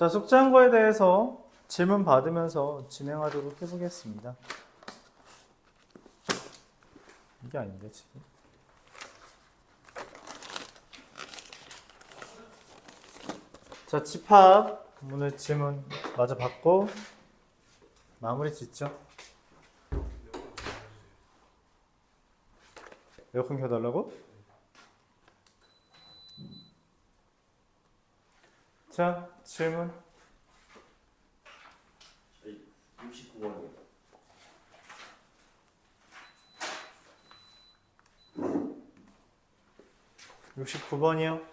자, 숙제한 거에 대해서 질문 받으면서 진행하도록 해보겠습니다. 이게 아닌데, 지금. 자, 집합. 오늘 질문 마저 받고 마무리 짓죠. 에어컨 켜달라고? 자, 질문. 69번이요. 69번이요.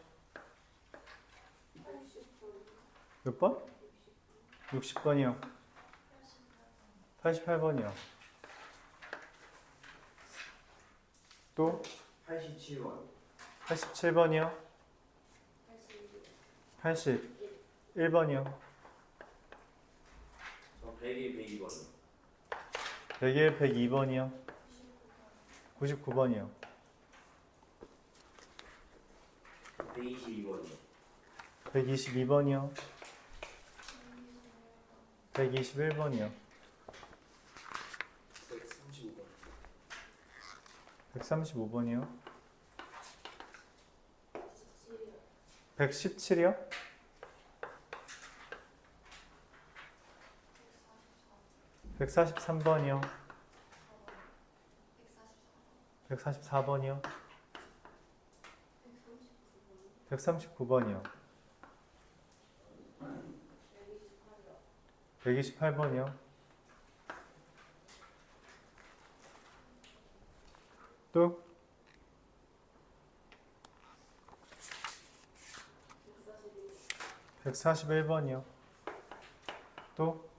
몇 번? 60번이요. 88번이요. 또 87번. 87번이요. 81번이요. 저 101, 102번이요. 101, 102번이요. 99번이요. 122번이요. 122번이요. 121번이요. 135번. 135번이요. 117이요. 143번이요. 144번이요. 139번이요. 128번이요. 또 141번이요. 또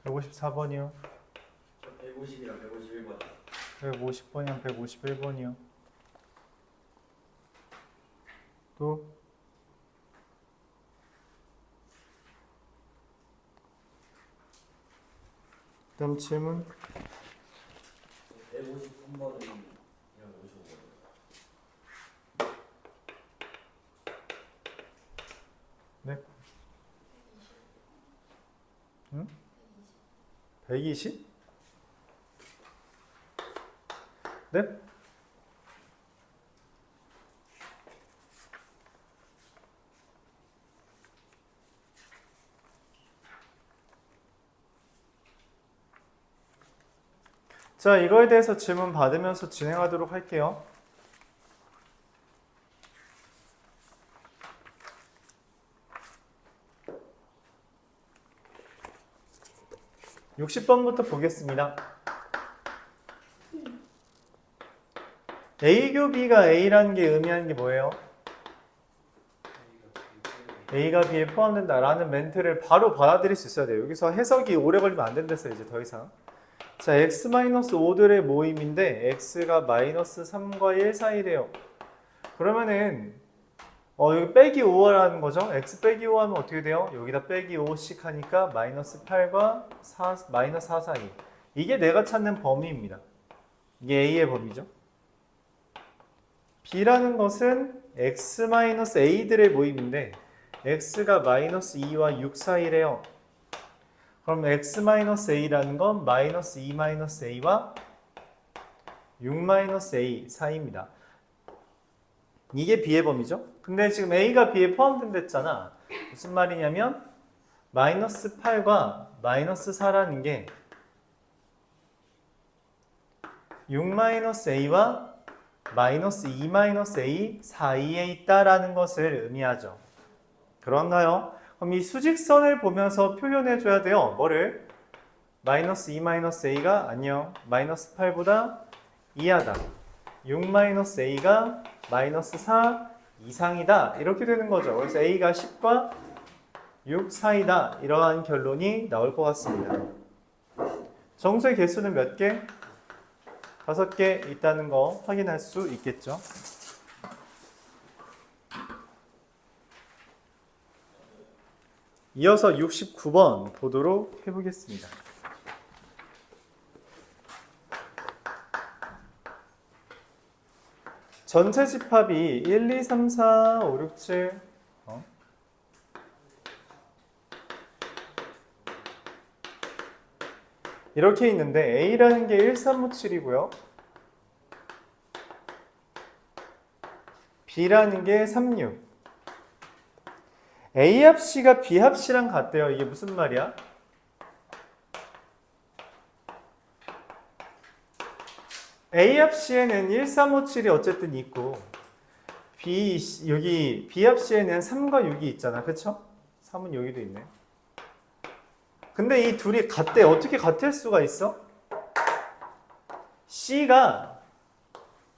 154번이요. 저 150이랑 151번이요. 150번이랑 151번이요. 또 다음 질문. 153번이랑 55번이요. 네. 응? 120? 네? 자, 이거에 대해서 질문 받으면서 진행하도록 할게요. (60번부터) 보겠습니다. A교 B가 A라는 게 의미하는 게 뭐예요? A가 B에 포함된다 라는 멘트를 바로 받아들일 수 있어야 돼요. 여기서 해석이 오래 걸리면 안 된댔어요. 이제 더 이상. 자, x-5들의 모임인데 x가 -3과 1 사이래요. 그러면은 여기 빼기 5라는 거죠. x 빼기 5 하면 어떻게 돼요? 여기다 빼기 5씩 하니까 -8과 4, -4 사이. 이게 내가 찾는 범위입니다. 이게 A의 범위죠. B라는 것은 x-a들의 모임인데 x가 -2와 6 사이래요. 그럼 x-a라는 건 -2-a와 6-a 사이입니다. 이게 B의 범위죠. 근데 지금 A가 B에 포함된댔잖아. 무슨 말이냐면 -8과 -4라는 게 6-a와 -2-a 사이에 있다라는 것을 의미하죠. 그런가요? 그럼 이 수직선을 보면서 표현해줘야 돼요. 뭐를? -2-a가 안녕. -8보다 이하다. 6-a가 -4 이상이다. 이렇게 되는 거죠. 그래서 a가 10과 6 사이다. 이러한 결론이 나올 것 같습니다. 정수의 개수는 몇 개? 5개 있다는 거 확인할 수 있겠죠. 이어서 69번 보도록 해보겠습니다. 전체 집합이 1, 2, 3, 4, 5, 6, 7 이렇게 있는데 A라는 게 1, 3, 5, 7이고요. B라는 게 3, 6. A 합 C가 B 합 C랑 같대요. 이게 무슨 말이야? A 합 C에는 1, 3, 5, 7이 어쨌든 있고 여기 B 합 C에는 3과 6이 있잖아. 그쵸? 3은 여기도 있네. 근데 이 둘이 같대. 어떻게 같을 수가 있어? C가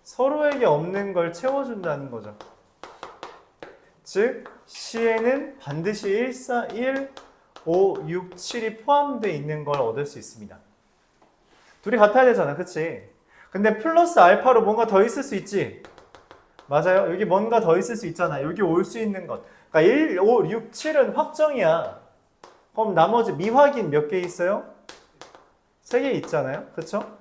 서로에게 없는 걸 채워준다는 거죠. 즉 C에는 반드시 1, 4, 1, 5, 6, 7이 포함되어 있는 걸 얻을 수 있습니다. 둘이 같아야 되잖아. 그치? 근데 플러스 알파로 뭔가 더 있을 수 있지? 맞아요. 여기 뭔가 더 있을 수 있잖아. 여기 올 수 있는 것. 그러니까 1, 5, 6, 7은 확정이야. 그럼 나머지 미확인 몇 개 있어요? 3개 있잖아요. 그쵸?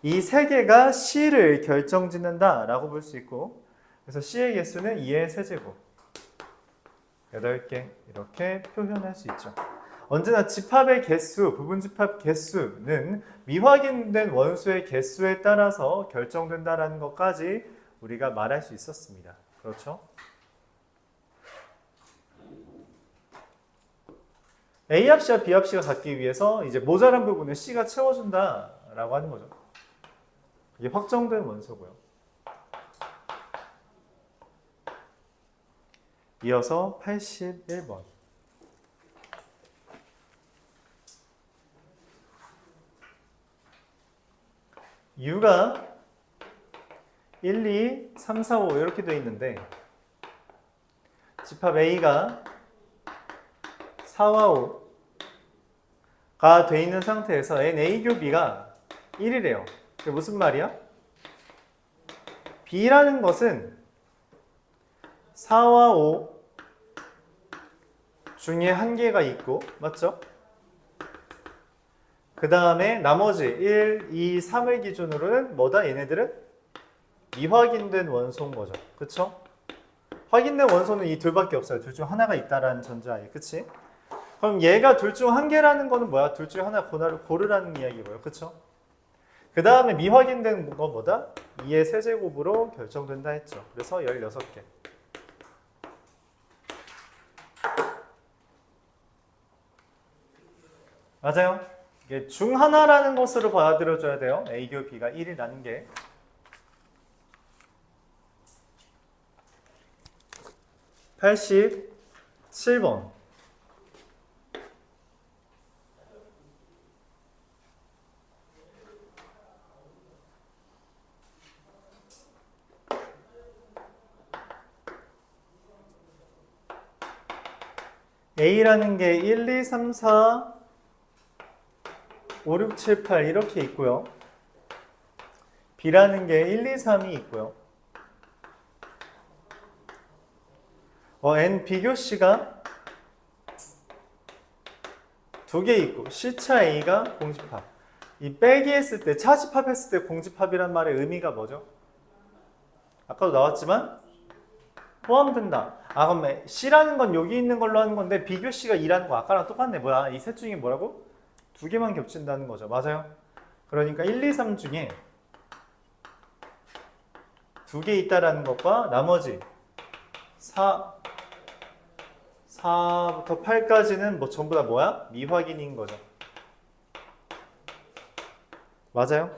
이 3개가 C를 결정짓는다 라고 볼 수 있고, 그래서 C의 개수는 2의 세제곱 8개 이렇게 표현할 수 있죠. 언제나 집합의 개수, 부분집합 개수는 미확인된 원수의 개수에 따라서 결정된다라는 것까지 우리가 말할 수 있었습니다. 그렇죠? A 합 C와 B 합 C가 같기 위해서 이제 모자란 부분을 C가 채워준다라고 하는 거죠. 이게 확정된 원소고요. 이어서 81번. U가 1, 2, 3, 4, 5 이렇게 되어 있는데 집합 A가 4와 5가 되어 있는 상태에서 NA 교 B가 1이래요. 그게 무슨 말이야? B라는 것은 4와 5 중에 한 개가 있고, 맞죠? 그 다음에 나머지 1, 2, 3을 기준으로는 뭐다? 얘네들은 미확인된 원소인 거죠. 그쵸? 확인된 원소는 이 둘밖에 없어요. 둘 중 하나가 있다라는 전제하에. 그치? 그럼 얘가 둘 중 한 개라는 거는 뭐야? 둘 중 하나 고르라는 이야기고요. 그쵸? 그 다음에 미확인된 건 뭐다? 2의 세제곱으로 결정된다 했죠. 그래서 16개. 맞아요. 이게 중 하나라는 것으로 받아들여줘야 돼요. A 교 B가 1이라는 게. (87번) A라는 게 1, 2, 3, 4, 5, 6, 7, 8 이렇게 있고요. B라는 게 1, 2, 3이 있고요. N 비교 C가 2개 있고 C차 A가 공집합. 이 빼기 했을 때, 차집합했을 때 공집합이란 말의 의미가 뭐죠? 아까도 나왔지만 포함된다. 아 그럼 C라는 건 여기 있는 걸로 하는 건데 비교 C가 2라는 거 아까랑 똑같네. 뭐야? 이 셋 중에 뭐라고? 2개만 겹친다는 거죠. 맞아요? 그러니까 1, 2, 3 중에 2개 있다라는 것과 나머지 4부터 8까지는 뭐 전부 다 뭐야? 미확인인 거죠. 맞아요?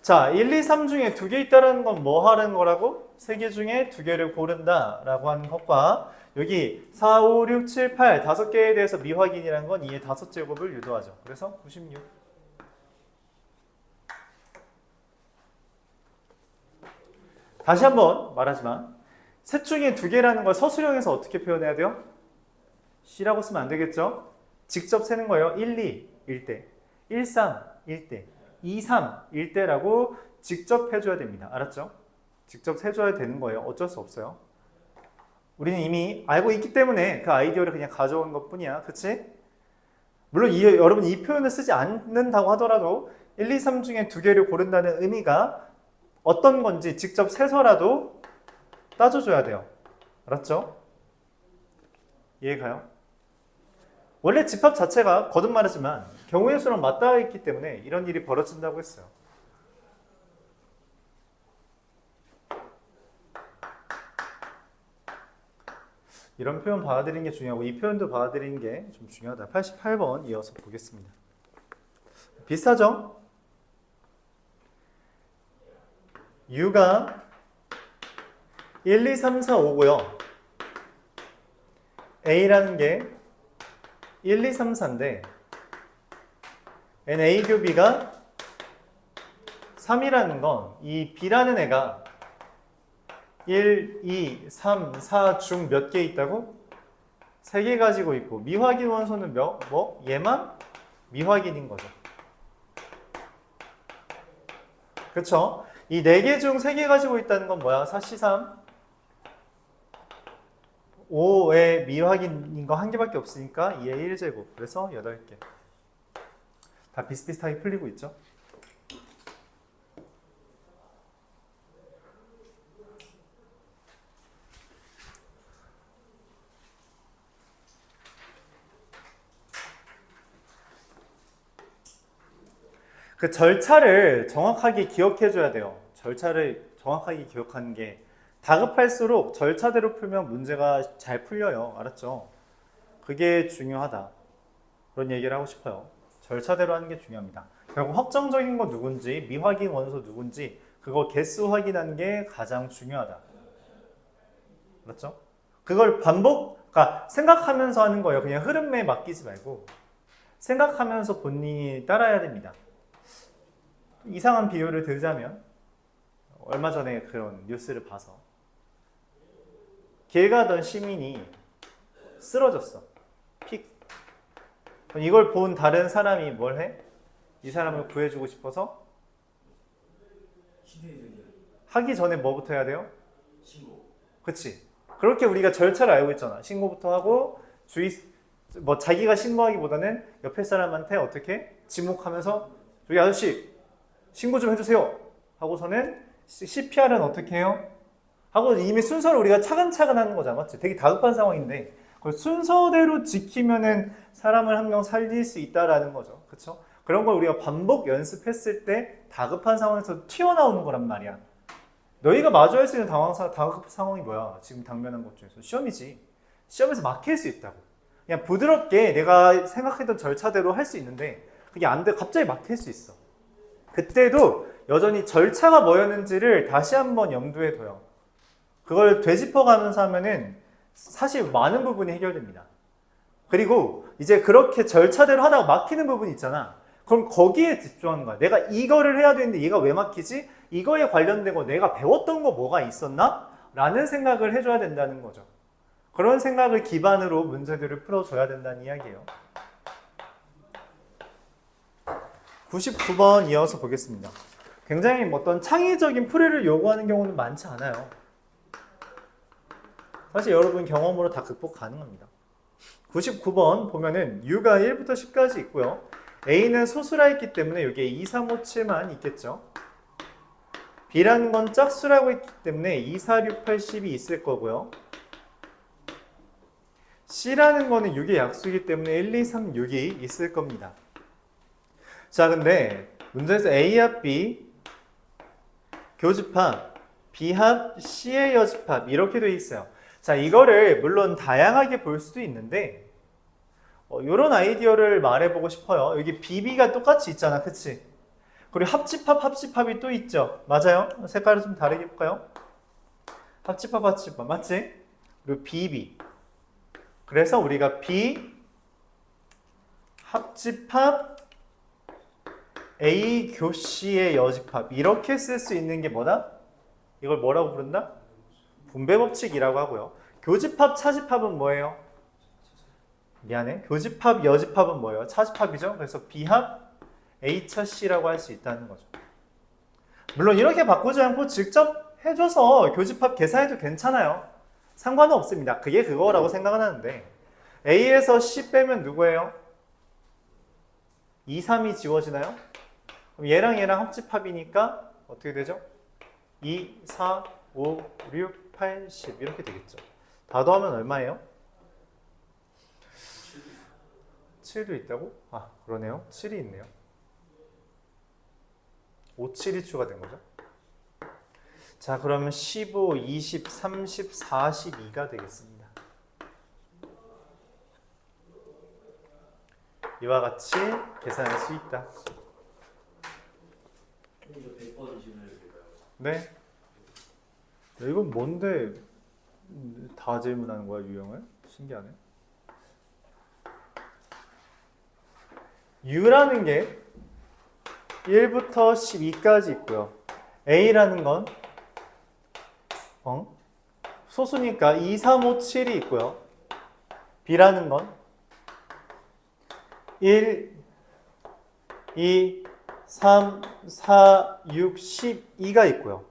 자, 1, 2, 3 중에 2개 있다라는 건 뭐 하는 거라고? 3개 중에 2개를 고른다 라고 하는 것과 여기 4, 5, 6, 7, 8 5개에 대해서 미확인이라는 건 2의 5제곱을 유도하죠. 그래서 96. 다시 한번 말하지만 셋 중에 2개라는 걸 서술형에서 어떻게 표현해야 돼요? C라고 쓰면 안 되겠죠? 직접 세는 거예요. 1, 2, 1대 1, 3, 1대 2, 3, 1대라고 직접 해줘야 됩니다. 알았죠? 직접 세줘야 되는 거예요. 어쩔 수 없어요. 우리는 이미 알고 있기 때문에 그 아이디어를 그냥 가져온 것 뿐이야. 그치? 물론 여러분 이 표현을 쓰지 않는다고 하더라도 1, 2, 3 중에 2개를 고른다는 의미가 어떤 건지 직접 세서라도 따져줘야 돼요. 알았죠? 이해가요? 원래 집합 자체가 거듭 말하지만 경우의 수랑 맞닿아 있기 때문에 이런 일이 벌어진다고 했어요. 이런 표현 받아들이는 게 중요하고 이 표현도 받아들이는 게 좀 중요하다. 88번 이어서 보겠습니다. 비슷하죠? U가 1, 2, 3, 4, 5고요. A라는 게 1, 2, 3, 4인데 A 교비가 3이라는 건 이 B라는 애가 1, 2, 3, 4 중 몇 개 있다고? 3개 가지고 있고 미확인 원소는 얘만 미확인인 거죠. 그쵸? 이 4개 중 3개 가지고 있다는 건 뭐야? 4, 3, 5의 미확인인 거 1개밖에 없으니까 2의 1제곱. 그래서 8개. 다 비슷비슷하게 풀리고 있죠? 그 절차를 정확하게 기억해 줘야 돼요. 절차를 정확하게 기억하는 게 다급할수록 절차대로 풀면 문제가 잘 풀려요. 알았죠? 그게 중요하다. 그런 얘기를 하고 싶어요. 절차대로 하는 게 중요합니다. 결국 확정적인 건 누군지, 미확인 원소 누군지 그거 개수 확인하는 게 가장 중요하다. 그렇죠? 그걸 그러니까 생각하면서 하는 거예요. 그냥 흐름에 맡기지 말고 생각하면서 본인이 따라야 됩니다. 이상한 비유를 들자면 얼마 전에 그런 뉴스를 봐서 길 가던 시민이 쓰러졌어. 픽. 이걸 본 다른 사람이 뭘 해? 이 사람을 구해주고 싶어서 하기 전에 뭐부터 해야 돼요? 신고. 그치? 그렇게 우리가 절차를 알고 있잖아. 신고부터 하고 자기가 신고하기보다는 옆에 사람한테 어떻게 지목하면서 저기 아저씨 신고 좀 해주세요 하고서는 CPR은 어떻게 해요? 하고 이미 순서를 우리가 차근차근 하는 거잖아. 맞지? 되게 다급한 상황인데 그걸 순서대로 지키면은 사람을 한 명 살릴 수 있다라는 거죠. 그쵸? 그런 걸 우리가 반복 연습했을 때 다급한 상황에서 튀어나오는 거란 말이야. 너희가 마주할 수 있는 다급 상황이 뭐야? 지금 당면한 것 중에서 시험이지. 시험에서 막힐 수 있다고. 그냥 부드럽게 내가 생각했던 절차대로 할 수 있는데 그게 안 돼. 갑자기 막힐 수 있어. 그때도 여전히 절차가 뭐였는지를 다시 한번 염두에 둬요. 그걸 되짚어가면서 하면은 사실 많은 부분이 해결됩니다. 그리고 이제 그렇게 절차대로 하다가 막히는 부분이 있잖아. 그럼 거기에 집중하는 거야. 내가 이거를 해야 되는데 얘가 왜 막히지? 이거에 관련된 거 내가 배웠던 거 뭐가 있었나? 라는 생각을 해줘야 된다는 거죠. 그런 생각을 기반으로 문제들을 풀어줘야 된다는 이야기예요. 99번 이어서 보겠습니다. 굉장히 어떤 창의적인 풀이를 요구하는 경우는 많지 않아요. 사실 여러분 경험으로 다 극복 가능합니다. 99번 보면은 U가 1부터 10까지 있고요. A는 소수라 있기 때문에 여기에 2, 3, 5, 7만 있겠죠. B라는 건 짝수라고 있기 때문에 2, 4, 6, 8, 10이 있을 거고요. C라는 거는 6의 약수이기 때문에 1, 2, 3, 6이 있을 겁니다. 자, 근데 문제에서 A 합 B, 교집합, B 합 C의 여집합 이렇게 돼 있어요. 자, 이거를 물론 다양하게 볼 수도 있는데 이런 아이디어를 말해보고 싶어요. 여기 BB가 똑같이 있잖아, 그치? 그리고 합집합이 또 있죠. 맞아요? 색깔을 좀 다르게 볼까요? 합집합, 맞지? 그리고 BB. 그래서 우리가 B 합집합 A 교씨의 여집합 이렇게 쓸 수 있는 게 뭐다? 이걸 뭐라고 부른다? 분배 법칙이라고 하고요. 교집합, 차집합은 뭐예요? 미안해. 교집합, 여집합은 뭐예요? 차집합이죠. 그래서 B합 A차 C라고 할 수 있다는 거죠. 물론 이렇게 바꾸지 않고 직접 해줘서 교집합 계산해도 괜찮아요. 상관은 없습니다. 그게 그거라고 생각은 하는데 A에서 C 빼면 누구예요? 2, 3이 지워지나요? 그럼 얘랑 합집합이니까 어떻게 되죠? 2, 4, 5, 6, 8, 10 이렇게 되겠죠. 다 더하면 얼마예요? 7도 있다고? 아 그러네요. 7이 있네요. 5, 7이 추가된 거죠. 자 그러면 15, 20, 30, 42가 되겠습니다. 이와 같이 계산할 수 있다. 이거 100번 질문해도 될까요? 네. 이건 뭔데 다 질문하는 거야 유형을? 신기하네. U라는 게 1부터 12까지 있고요. A라는 건 소수니까 2, 3, 5, 7이 있고요. B라는 건 1, 2, 3, 4, 6, 12가 있고요.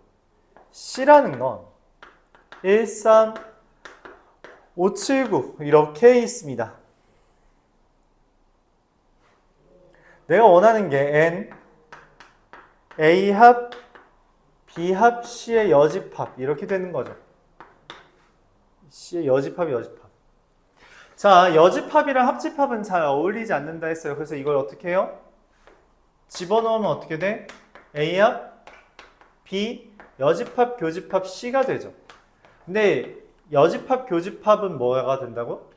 C라는 건 1, 3, 5, 7, 9 이렇게 있습니다. 내가 원하는 게 N, A합, B합, C의 여집합 이렇게 되는 거죠. C의 여집합이 여집합. 자, 여집합이랑 합집합은 잘 어울리지 않는다 했어요. 그래서 이걸 어떻게 해요? 집어넣으면 어떻게 돼? A합, B, 여집합, 교집합, C가 되죠. 근데 여집합, 교집합은 뭐가 된다고?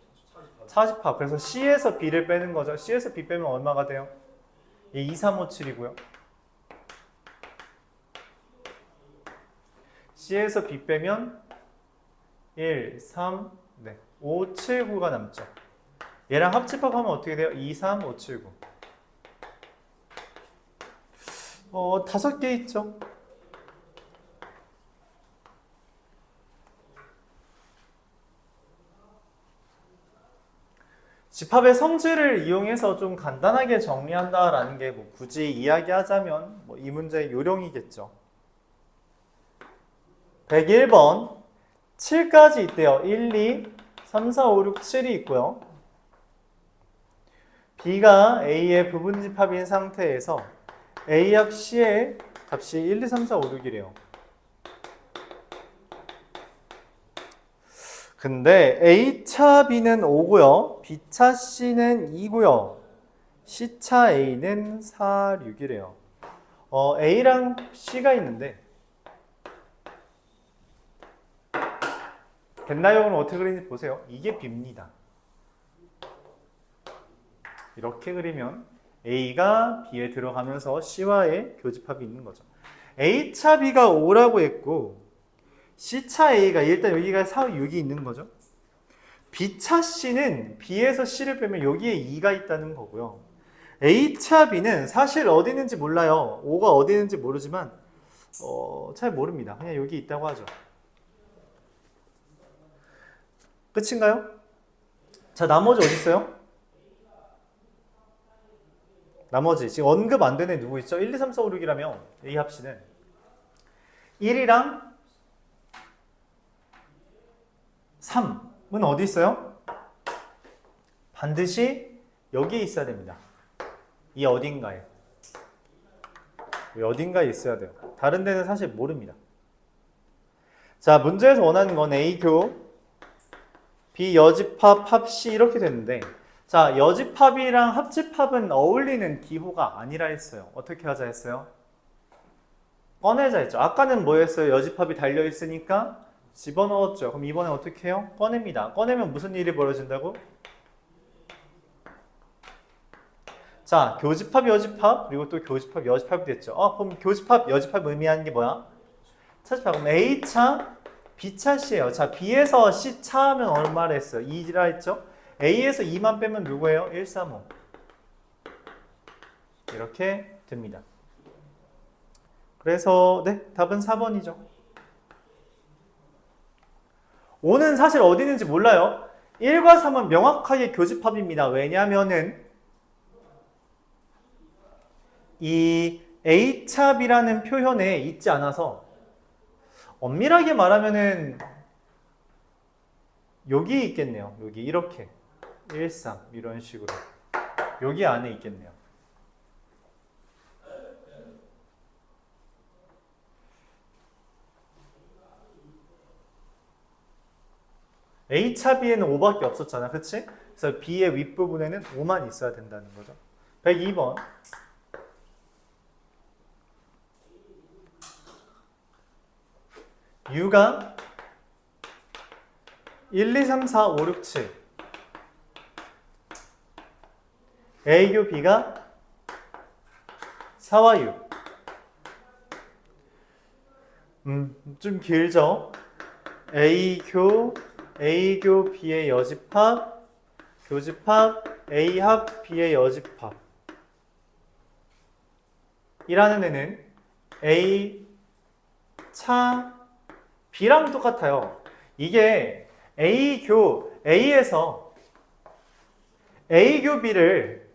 차집합. 그래서 C에서 B를 빼는 거죠. C에서 B 빼면 얼마가 돼요? 2, 3, 5, 7이고요. C에서 B 빼면 1, 3, 5, 7, 9가 남죠. 얘랑 합집합하면 어떻게 돼요? 2, 3, 5, 7, 9. 5개 있죠. 집합의 성질을 이용해서 좀 간단하게 정리한다라는 게 뭐 굳이 이야기하자면 뭐 이 문제의 요령이겠죠. 101번 7까지 있대요. 1, 2, 3, 4, 5, 6, 7이 있고요. B가 A의 부분집합인 상태에서 A합 C의 값이 1, 2, 3, 4, 5, 6이래요. 근데 A차 B는 5고요. B차 C는 2고요. C차 A는 4, 6이래요. A랑 C가 있는데 벤나형은 어떻게 그리는지 보세요. 이게 B입니다. 이렇게 그리면 A가 B에 들어가면서 C와의 교집합이 있는 거죠. A차 B가 5라고 했고 C차 A가 일단 여기가 4, 6이 있는 거죠. B차 C는 B에서 C를 빼면 여기에 2가 있다는 거고요. A차 B는 사실 어디 있는지 몰라요. 5가 어디 있는지 모르지만 잘 모릅니다. 그냥 여기 있다고 하죠. 끝인가요? 자, 나머지 어디 있어요? 나머지 지금 언급 안 되는 애 누구 있죠? 1, 2, 3, 4, 5, 6이라면 A합 C는 1이랑 3은 어디 있어요? 반드시 여기에 있어야 됩니다. 이 어딘가에. 어딘가에 있어야 돼요. 다른 데는 사실 모릅니다. 자, 문제에서 원하는 건 A교, B 여집합, 합 C 이렇게 됐는데 자, 여집합이랑 합집합은 어울리는 기호가 아니라 했어요. 어떻게 하자 했어요? 꺼내자 했죠. 아까는 뭐 했어요? 여집합이 달려있으니까 집어넣었죠. 그럼 이번에 어떻게 해요? 꺼냅니다. 꺼내면 무슨 일이 벌어진다고? 자, 교집합, 여집합, 그리고 또 교집합, 여집합이 됐죠. 그럼 교집합, 여집합 의미하는 게 뭐야? 차집합. 그럼 A차, B차 C예요. 자, B에서 C차 하면 얼마를 했어요? 2라 했죠? A에서 2만 빼면 누구예요? 1, 3, 5. 이렇게 됩니다. 그래서 네, 답은 4번이죠. 5는 사실 어디 있는지 몰라요. 1과 3은 명확하게 교집합입니다. 왜냐하면은 이 A차 B라는 표현에 있지 않아서 엄밀하게 말하면은 여기 있겠네요. 여기 이렇게 1, 3 이런 식으로 여기 안에 있겠네요. A차 B에는 5밖에 없었잖아. 그치? 그래서 B의 윗부분에는 5만 있어야 된다는 거죠. 102번. U가 1, 2, 3, 4, 5, 6, 7. A교 B가 4와 6. 좀 길죠? A교 B의 여집합, 교집합, A합 B의 여집합. 이라는 애는 A차 B랑 똑같아요. 이게 A에서 A교 B를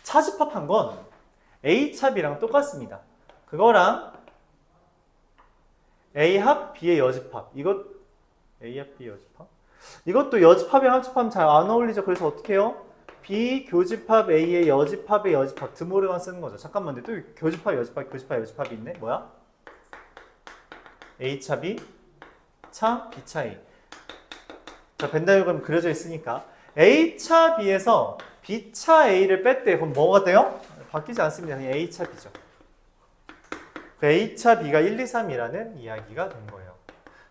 차집합한 건 A차 B랑 똑같습니다. 그거랑 A합 B의 여집합. A합 B의 여집합? 이것도 여집합이랑 합집합은 잘 안 어울리죠. 그래서 어떻게 해요? B 교집합 A의 여집합의 여집합. 드모르만 쓰는 거죠. 잠깐만, 근데 또 교집합, 여집합이 있네? 뭐야? A차 B, 차 B차 A. 자, 벤다이어그램 그려져 있으니까 A차 B에서 B차 A를 뺐대. 그럼 뭐가 돼요? 바뀌지 않습니다. 그냥 A차 B죠. A차 B가 1, 2, 3이라는 이야기가 된 거예요.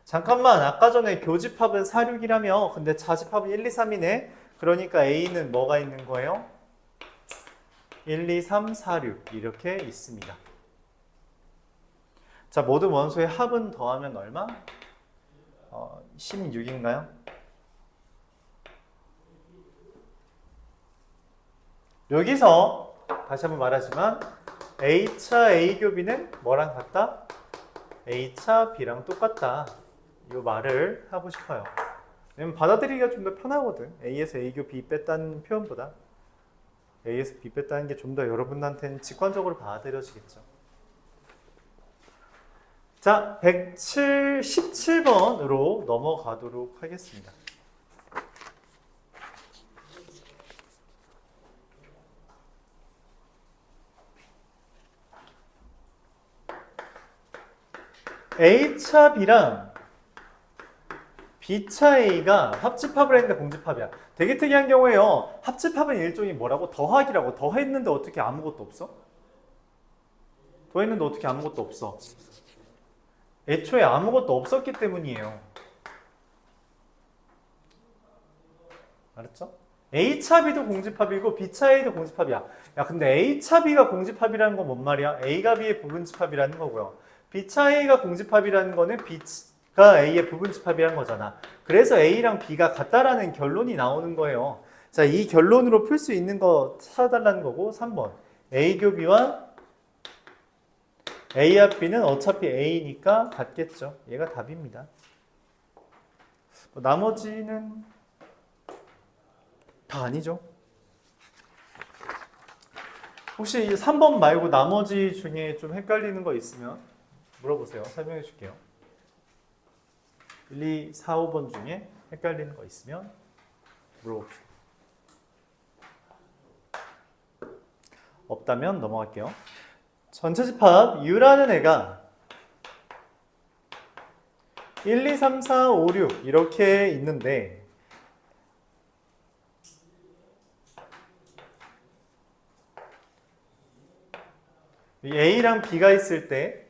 잠깐만, 아까 전에 교집합은 4, 6이라며. 근데 차집합은 1, 2, 3이네. 그러니까 A는 뭐가 있는 거예요? 1, 2, 3, 4, 6 이렇게 있습니다. 자, 모든 원소의 합은 더하면 얼마? 16인가요? 여기서 다시 한번 말하지만 A차 A교 B는 뭐랑 같다? A차 B랑 똑같다. 이 말을 하고 싶어요. 왜냐면 받아들이기가 좀 더 편하거든. A에서 A교 B 뺐다는 표현보다 A에서 B 뺐다는 게 좀 더 여러분한테는 직관적으로 받아들여지겠죠. 자, 117번으로 넘어가도록 하겠습니다. A차 B랑 B차 A가 합집합을 했는데 공집합이야. 되게 특이한 경우에요. 합집합은 일종의 뭐라고? 더하기라고. 더했는데 어떻게 아무것도 없어? 더했는데 어떻게 아무것도 없어? 애초에 아무것도 없었기 때문이에요. 알았죠? A차 B도 공집합이고 B차 A도 공집합이야. 야, 근데 A차 B가 공집합이라는 건 뭔 말이야? A가 B의 부분집합이라는 거고요. B차 A가 공집합이라는 거는 B가 A의 부분집합이라는 거잖아. 그래서 A랑 B가 같다라는 결론이 나오는 거예요. 자, 이 결론으로 풀 수 있는 거 찾아달라는 거고. 3번. A교 B와 A합 B는 어차피 A니까 같겠죠. 얘가 답입니다. 나머지는 다 아니죠. 혹시 3번 말고 나머지 중에 좀 헷갈리는 거 있으면 물어보세요. 설명해 줄게요. 1, 2, 4, 5번 중에 헷갈리는 거 있으면 물어봅시다. 없다면 넘어갈게요. 전체 집합 U라는 애가 1, 2, 3, 4, 5, 6 이렇게 있는데 A랑 B가 있을 때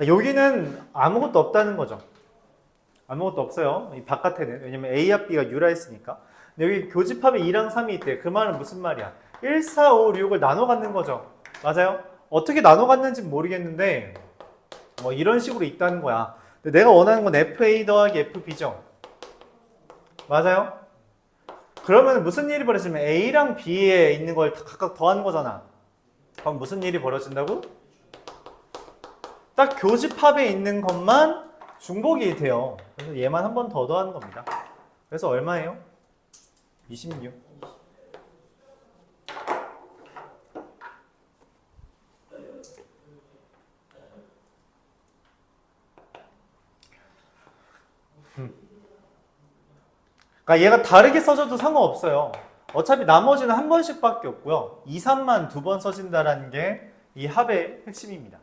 여기는 아무것도 없다는 거죠. 아무것도 없어요. 이 바깥에는. 왜냐면 A와 B가 U라 했으니까. 근데 여기 교집합에 2랑 3이 있대. 그 말은 무슨 말이야? 1, 4, 5, 6을 나눠 갖는 거죠. 맞아요? 어떻게 나눠 갖는지 모르겠는데 뭐 이런 식으로 있다는 거야. 근데 내가 원하는 건 FA 더하기 FB죠. 맞아요? 그러면 무슨 일이 벌어지면 A랑 B에 있는 걸 각각 더하는 거잖아. 그럼 무슨 일이 벌어진다고? 딱 교집합에 있는 것만 중복이 돼요. 그래서 얘만 한 번 더 더하는 겁니다. 그래서 얼마예요? 26. 그러니까 얘가 다르게 써져도 상관없어요. 어차피 나머지는 한 번씩밖에 없고요. 2, 3만 두 번 써진다는 게 이 합의 핵심입니다.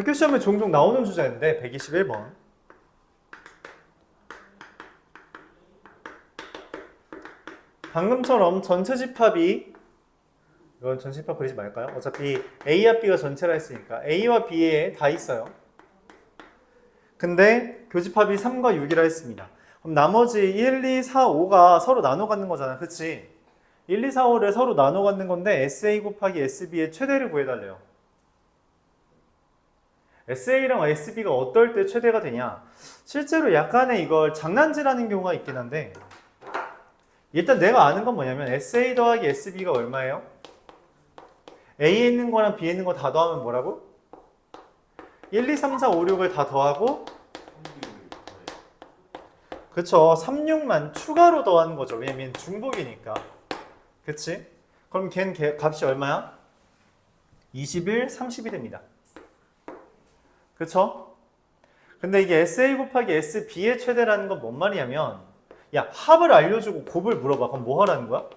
학교 시험에 종종 나오는 주제인데 121번. 방금처럼 전체 집합이, 이건 전체 집합 그리지 말까요? 어차피 A와 B가 전체라 했으니까 A와 B에 다 있어요. 근데 교집합이 3과 6이라 했습니다. 그럼 나머지 1, 2, 4, 5가 서로 나눠 갖는 거잖아. 그치? 1, 2, 4, 5를 서로 나눠 갖는 건데 SA 곱하기 SB의 최대를 구해달래요. SA랑 SB가 어떨 때 최대가 되냐? 실제로 약간의 이걸 장난질하는 경우가 있긴 한데, 일단 내가 아는 건 뭐냐면 SA 더하기 SB가 얼마예요? A에 있는 거랑 B에 있는 거 다 더하면 뭐라고? 1, 2, 3, 4, 5, 6을 다 더하고, 그쵸, 3, 6만 추가로 더하는 거죠. 왜냐면 중복이니까. 그치? 그럼 걔는 값이 얼마야? 21, 30이 됩니다. 그쵸? 근데 이게 SA 곱하기 SB의 최대라는 건 뭔 말이냐면, 야, 합을 알려주고 곱을 물어봐. 그럼 뭐 하라는 거야?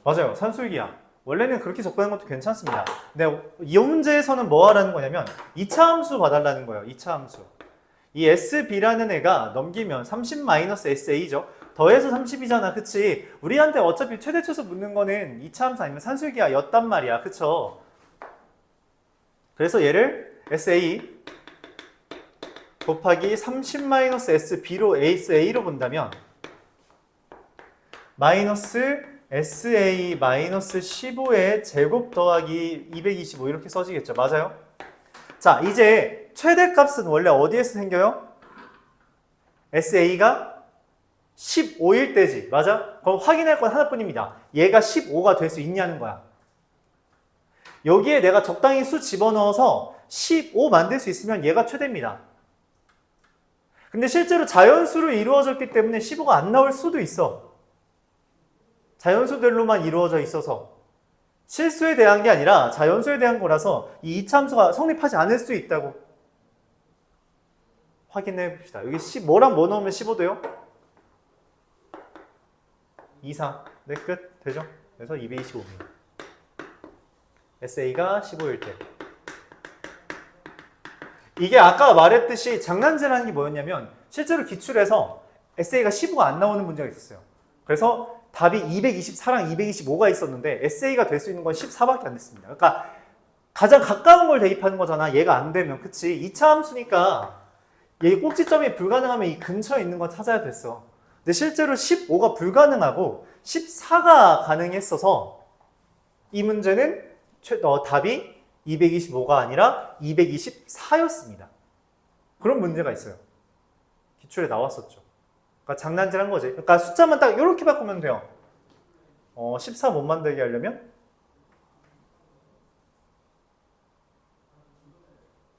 맞아요. 산술기야. 원래는 그렇게 접근하는 것도 괜찮습니다. 근데 이 문제에서는 뭐 하라는 거냐면 2차 함수 봐달라는 거예요. 2차 함수. 이 SB라는 애가 넘기면 30-SA죠. 더해서 30이잖아. 그치? 우리한테 어차피 최대쳐서 묻는 거는 2차 함수 아니면 산술기야 였단 말이야. 그쵸? 그래서 얘를 SA 곱하기 30-SB로 ASA로 본다면 마이너스 SA 마이너스 15의 제곱 더하기 225 이렇게 써지겠죠. 맞아요? 자, 이제 최대값은 원래 어디에서 생겨요? SA가 15일 때지. 맞아? 그럼 확인할 건 하나뿐입니다. 얘가 15가 될 수 있냐는 거야. 여기에 내가 적당히 수 집어넣어서 15 만들 수 있으면 얘가 최대입니다. 근데 실제로 자연수로 이루어졌기 때문에 15가 안 나올 수도 있어. 자연수들로만 이루어져 있어서 실수에 대한 게 아니라 자연수에 대한 거라서 이 이차함수가 성립하지 않을 수 있다고 확인해 봅시다. 여기 뭐랑 뭐 넣으면 15돼요? 2, 4. 네, 끝. 되죠? 그래서 225입니다. SA가 15일 때. 이게 아까 말했듯이 장난질하는 게 뭐였냐면 실제로 기출에서 SA가 15가 안 나오는 문제가 있었어요. 그래서 답이 224랑 225가 있었는데 SA가 될 수 있는 건 14밖에 안 됐습니다. 그러니까 가장 가까운 걸 대입하는 거잖아. 얘가 안 되면. 그치? 2차 함수니까 얘 꼭지점이 불가능하면 이 근처에 있는 건 찾아야 됐어. 근데 실제로 15가 불가능하고 14가 가능했어서 이 문제는 답이 225가 아니라 224였습니다. 그런 문제가 있어요. 기출에 나왔었죠. 그러니까 장난질한 거지. 그러니까 숫자만 딱 이렇게 바꾸면 돼요. 14 못 만들게 하려면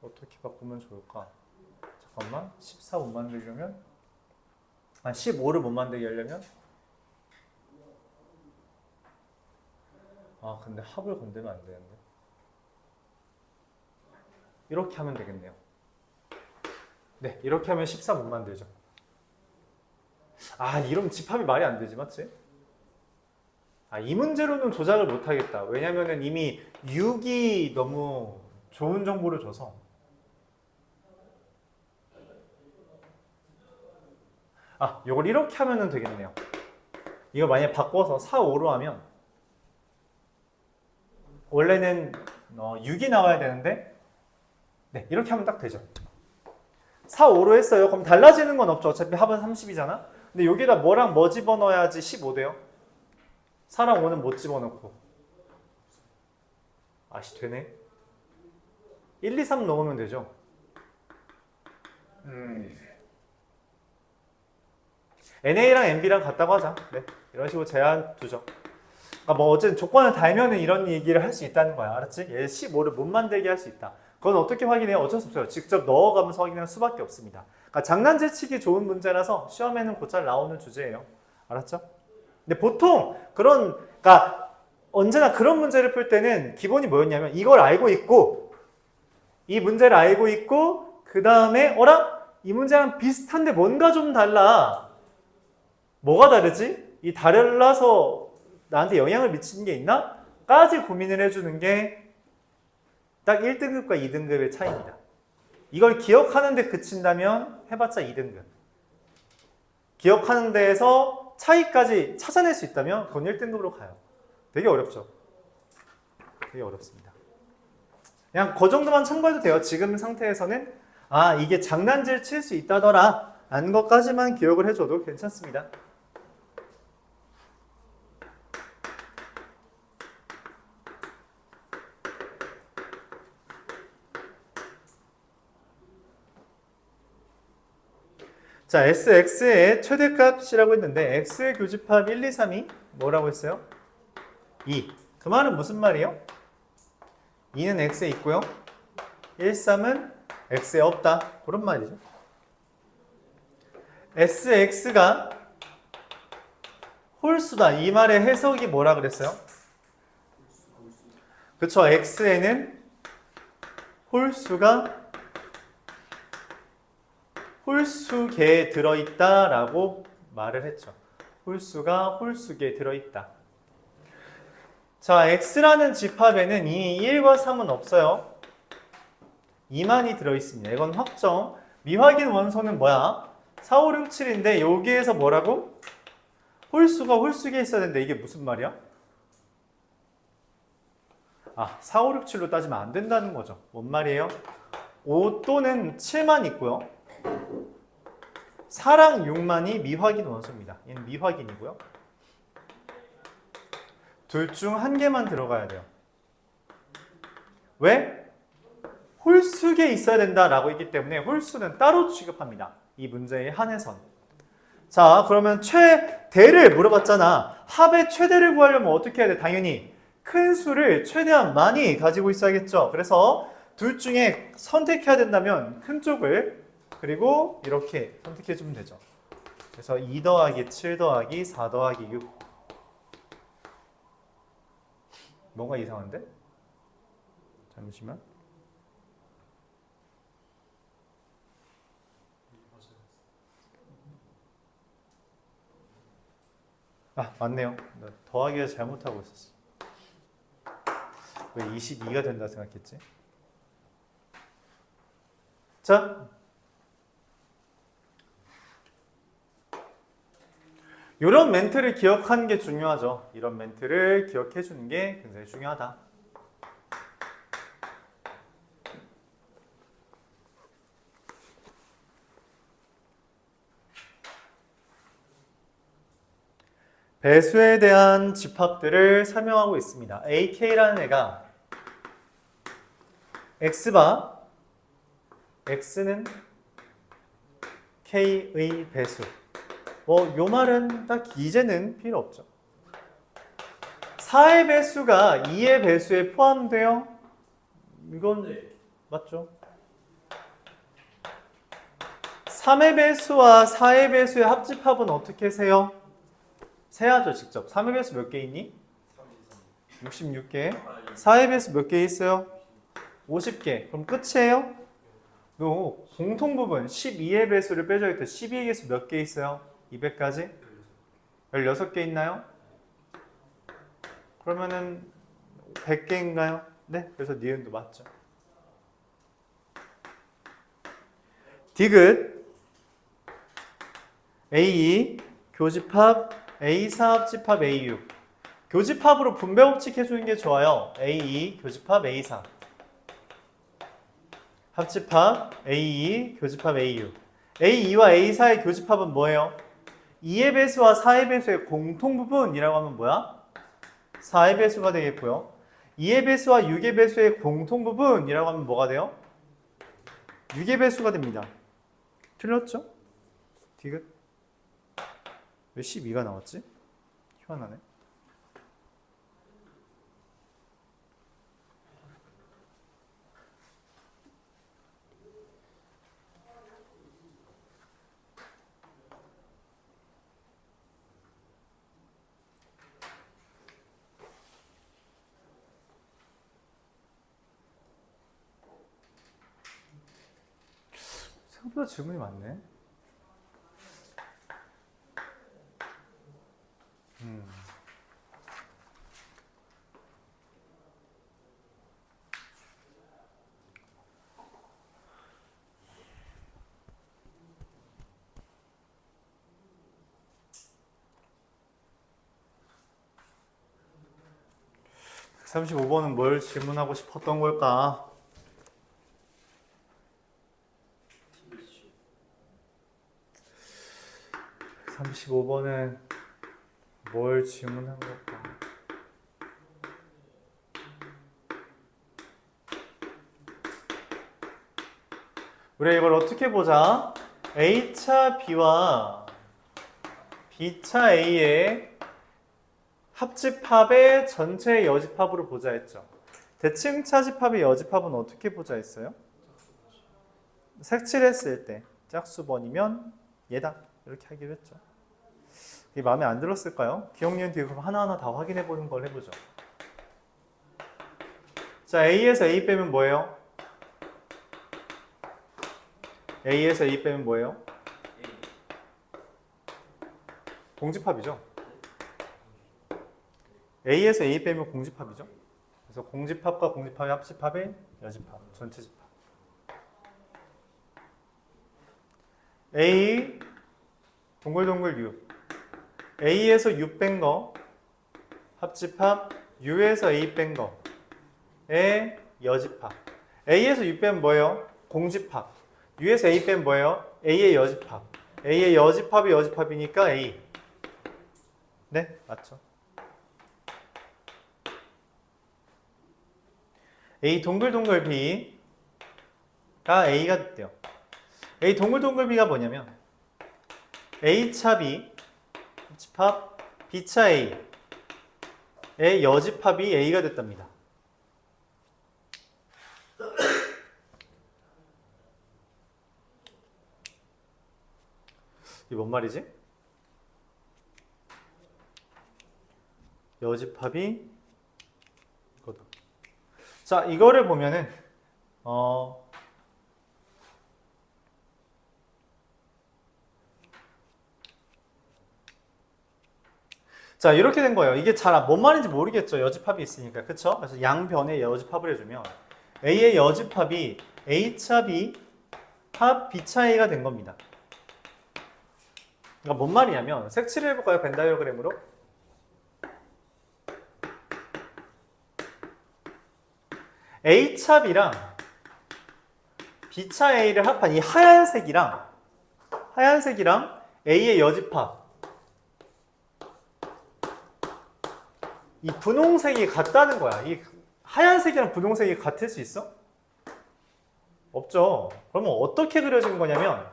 어떻게 바꾸면 좋을까? 잠깐만. 14 못 만들려면 15를 못 만들게 하려면 근데 합을 건들면 안 되는데. 이렇게 하면 되겠네요. 네, 이렇게 하면 14 못 만들죠. 이러면 집합이 말이 안 되지, 맞지? 이 문제로는 조작을 못 하겠다. 왜냐면은 이미 6이 너무 좋은 정보를 줘서. 요걸 이렇게 하면은 되겠네요. 이거 만약에 바꿔서 4, 5로 하면 원래는 6이 나와야 되는데 네, 이렇게 하면 딱 되죠. 4, 5로 했어요. 그럼 달라지는 건 없죠. 어차피 합은 30이잖아. 근데 여기다 뭐랑 뭐 집어넣어야지 15 돼요? 4랑 5는 못 집어넣고. 되네. 1, 2, 3 넣으면 되죠. NA랑 NB랑 같다고 하자. 네, 이런 식으로 제한 두죠. 어쨌든 조건을 달면은 이런 얘기를 할 수 있다는 거야. 알았지? 얘 15를 못 만들게 할 수 있다. 그건 어떻게 확인해요? 어쩔 수 없어요. 직접 넣어가면서 확인할 수밖에 없습니다. 그러니까 장난질 치기 좋은 문제라서 시험에는 곧잘 나오는 주제예요. 알았죠? 근데 보통 그러니까 언제나 그런 문제를 풀 때는 기본이 뭐였냐면 이걸 알고 있고 이 문제를 알고 있고 그 다음에 이 문제랑 비슷한데 뭔가 좀 달라. 뭐가 다르지? 이 달라서 나한테 영향을 미치는 게 있나? 까지 고민을 해주는 게 딱 1등급과 2등급의 차이입니다. 이걸 기억하는데 그친다면 해봤자 2등급. 기억하는 데에서 차이까지 찾아낼 수 있다면 그건 1등급으로 가요. 되게 어렵죠? 되게 어렵습니다. 그냥 그 정도만 참고해도 돼요. 지금 상태에서는 아 이게 장난질 칠 수 있다더라 라는 것까지만 기억을 해줘도 괜찮습니다. 자, SX의 최대값이라고 했는데 X의 교집합 1, 2, 3이 뭐라고 했어요? 2. 그 말은 무슨 말이에요? 2는 X에 있고요. 1, 3은 X에 없다. 그런 말이죠. SX가 홀수다. 이 말의 해석이 뭐라 그랬어요? 그쵸. X에는 홀수가 홀수계에 들어있다라고 말을 했죠. 홀수가 홀수계에 들어있다. 자, X라는 집합에는 이 1과 3은 없어요. 2만이 들어있습니다. 이건 확정. 미확인 원소는 뭐야? 4, 5, 6, 7인데 여기에서 뭐라고? 홀수가 홀수계에 있어야 되는데 이게 무슨 말이야? 아, 4, 5, 6, 7로 따지면 안 된다는 거죠. 뭔 말이에요? 5 또는 7만 있고요. 4랑 6만이 미확인 원소입니다. 얘는 미확인이고요. 둘 중 한 개만 들어가야 돼요. 왜? 홀수계에 있어야 된다라고 했기 때문에 홀수는 따로 취급합니다. 이 문제에 한해선. 자, 그러면 최대를 물어봤잖아. 합의 최대를 구하려면 어떻게 해야 돼? 당연히 큰 수를 최대한 많이 가지고 있어야겠죠. 그래서 둘 중에 선택해야 된다면 큰 쪽을 그리고 이렇게 선택해 주면 되죠. 그래서 2 더하기 7 더하기 4 더하기 6. 뭔가 이상한데? 잠시만. 아, 맞네요. 나 더하기를 잘못하고 있었어. 왜 22가 된다 생각했지? 자, 이런 멘트를 기억하는 게 중요하죠. 이런 멘트를 기억해 주는 게 굉장히 중요하다. 배수에 대한 집합들을 설명하고 있습니다. AK라는 애가 X바, X는 K의 배수. 요 말은 딱 이제는 필요 없죠. 4의 배수가 2의 배수에 포함돼요? 이건 네. 맞죠? 3의 배수와 4의 배수의 합집합은 어떻게 세요? 세야죠, 직접. 3의 배수 몇 개 있니? 66개. 4의 배수 몇 개 있어요? 50개. 그럼 끝이에요? 너 공통 부분 12의 배수를 빼줘야 돼. 12의 개수 몇 개 있어요? 200까지? 16개 있나요? 그러면은 100개인가요? 네, 그래서 니은도 맞죠. 디귿 A2 교집합 A4 합집합 A6 교집합으로 분배 법칙 해주는 게 좋아요. A2 교집합 A4 합집합 A2 교집합 A6 A2와 A4의 교집합은 뭐예요? 2의 배수와 4의 배수의 공통 부분이라고 하면 뭐야? 4의 배수가 되겠고요. 2의 배수와 6의 배수의 공통 부분이라고 하면 뭐가 돼요? 6의 배수가 됩니다. 틀렸죠? 디귿. 왜 12가 나왔지? 희한하네. 생각보다 질문이 많네. 135번은 뭘 질문하고 싶었던 걸까? TBC. 135번은 뭘 질문한 걸까? 우리 이걸 어떻게 보자? A차 B와 B차 A의 합집합의 전체 여집합으로 보자 했죠. 대칭 차집합의 여집합은 어떻게 보자 했어요? 색칠했을 때 짝수번이면 얘다 이렇게 하기로 했죠. 이게 마음에 안 들었을까요? 기억, 니은, 뒤에 그럼 하나하나 다 확인해 보는 걸 해보죠. 자, A에서 A 빼면 뭐예요? A에서 A 빼면 뭐예요? 공집합이죠. A에서 A 빼면 공집합이죠. 그래서 공집합과 공집합의 합집합의 여집합, 전체 집합. A 동글동글 U. A에서 U 뺀 거 합집합, U에서 A 뺀 거의 여집합. A에서 U 빼면 뭐예요? 공집합. U에서 A 빼면 뭐예요? A의 여집합. A의 여집합이 여집합이니까 A. 네, 맞죠. A 동글동글 B가 A가 됐대요. A 동글동글 B가 뭐냐면 A차 B 합집합 B차 A의 여집합이 A가 됐답니다. 이게 뭔 말이지? 여집합이 이거다. 자, 이거를 보면은 자, 이렇게 된 거예요. 이게 잘 뭔 말인지 모르겠죠. 여집합이 있으니까. 그쵸? 그래서 양변에 여집합을 해주면 A의 여집합이 A차 B 합 B차 A가 된 겁니다. 그러니까 뭔 말이냐면 색칠을 해볼까요? 벤 다이어그램으로. A차 B랑 B차 A를 합한 이 하얀색이랑 A의 여집합, 이 분홍색이 같다는 거야. 이 하얀색이랑 분홍색이 같을 수 있어? 없죠. 그러면 어떻게 그려진 거냐면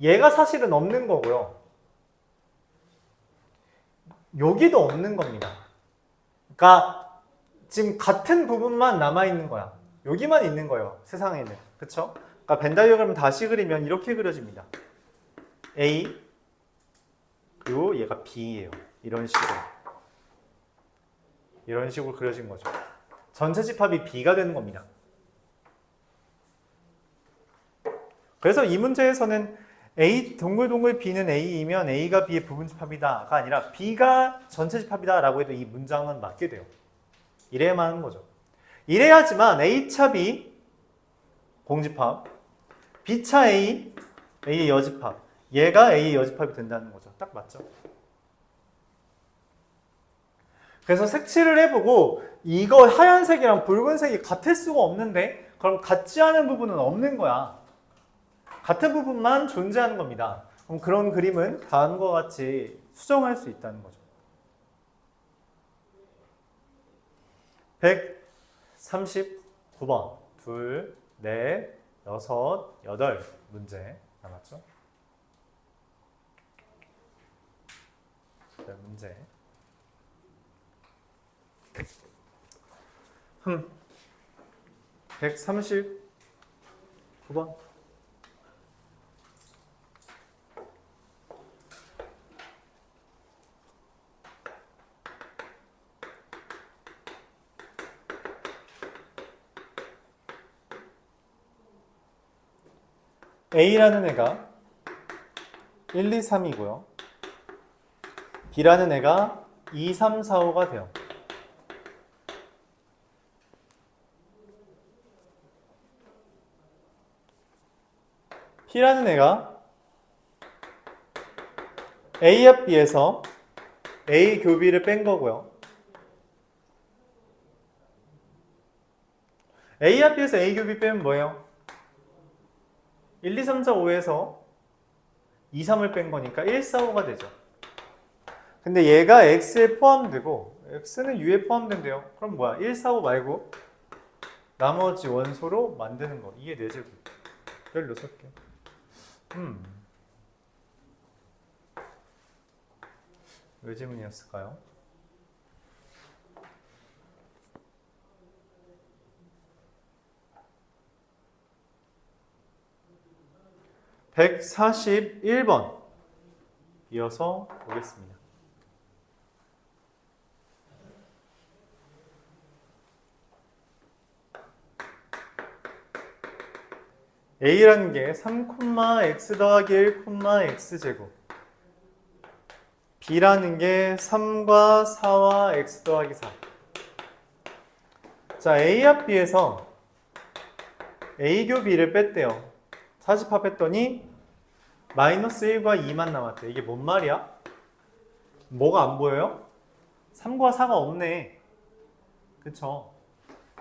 얘가 사실은 없는 거고요. 여기도 없는 겁니다. 그러니까 지금 같은 부분만 남아있는 거야. 여기만 있는 거예요. 세상에는. 그쵸? 그러니까 벤 다이어그램 다시 그리면 이렇게 그려집니다. A 그리고 얘가 B예요. 이런 식으로 그려진 거죠. 전체 집합이 B가 되는 겁니다. 그래서 이 문제에서는 A 동글동글 B는 A이면 A가 B의 부분집합이다가 아니라 B가 전체 집합이다 라고 해도 이 문장은 맞게 돼요. 이래야만 하는 거죠. 이래야지만 A차 B 공집합, B차 A A의 여집합, 얘가 A의 여집합이 된다는 거죠. 딱 맞죠? 그래서 색칠을 해보고 이거 하얀색이랑 붉은색이 같을 수가 없는데 그럼 같지 않은 부분은 없는 거야. 같은 부분만 존재하는 겁니다. 그럼 그런 그림은 다음과 같이 수정할 수 있다는 거죠. 139번 둘, 넷, 여섯, 여덟 문제 남았죠? 문제 139번 A라는 애가 1, 2, 3이고요. B라는 애가 2, 3, 4, 5가 돼요. P라는 애가 A 합 B에서 A 교비를 뺀 거고요. A와 B에서 A 곱이 빼면 뭐예요? 1, 2, 3, 4, 5에서 2, 3을 뺀 거니까 1, 4, 5가 되죠. 근데 얘가 X에 포함되고 X는 U에 포함된대요. 그럼 뭐야? 1, 4, 5 말고 나머지 원소로 만드는 거. 이게 4제곱. 16개. 왜 질문이었을까요? (141번) 이어서 보겠습니다. A라는 게 3, x 더하기 1, x제곱, B라는 게 3과 4와 x 더하기 4. 자, A와 B에서 A 교 B를 뺐대요. 40합 했더니 마이너스 1과 2만 남았대. 이게 뭔 말이야? 뭐가 안 보여요? 3과 4가 없네. 그쵸?